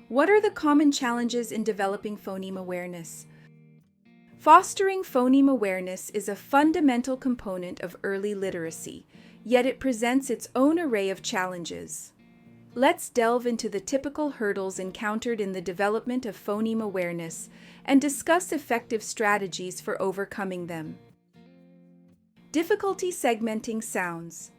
What are the common challenges in developing phoneme awareness? Fostering phoneme awareness is a fundamental component of early literacy, yet it presents its own array of challenges. Let's delve into the typical hurdles encountered in the development of phoneme awareness and discuss effective strategies for overcoming them. Difficulty segmenting sounds.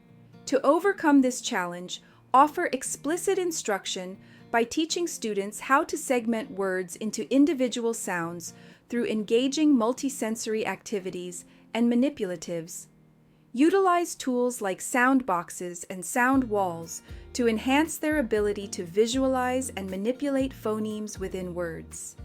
To overcome this challenge, offer explicit instruction by teaching students how to segment words into individual sounds through engaging multisensory activities and manipulatives. Utilize tools like sound boxes and sound walls to enhance their ability to visualize and manipulate phonemes within words.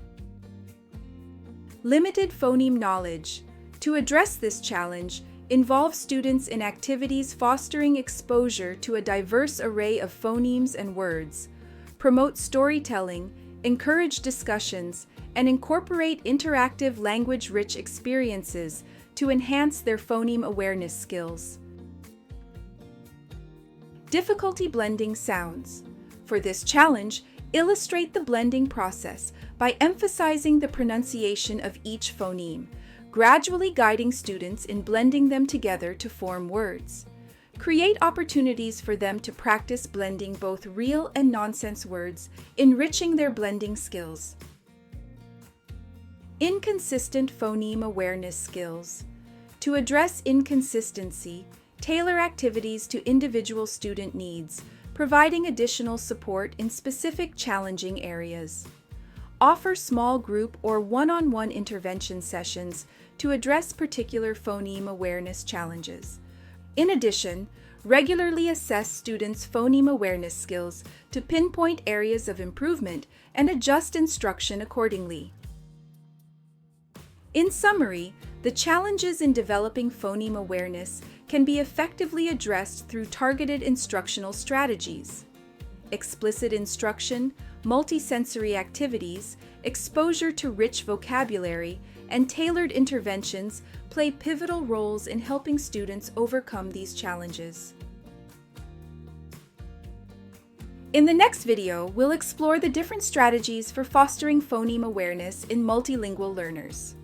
Limited phoneme knowledge. To address this challenge, involve students in activities fostering exposure to a diverse array of phonemes and words, promote storytelling, encourage discussions, and incorporate interactive language-rich experiences to enhance their phoneme awareness skills. Difficulty blending sounds. For this challenge, illustrate the blending process by emphasizing the pronunciation of each phoneme, gradually guiding students in blending them together to form words. Create opportunities for them to practice blending both real and nonsense words, enriching their blending skills. Inconsistent phoneme awareness skills. To address inconsistency, tailor activities to individual student needs, providing additional support in specific challenging areas. Offer small group or one-on-one intervention sessions to address particular phoneme awareness challenges. In addition, regularly assess students' phoneme awareness skills to pinpoint areas of improvement and adjust instruction accordingly. In summary, the challenges in developing phoneme awareness can be effectively addressed through targeted instructional strategies. Explicit instruction, multisensory activities, exposure to rich vocabulary, and tailored interventions play pivotal roles in helping students overcome these challenges. In the next video, we'll explore the different strategies for fostering phoneme awareness in multilingual learners.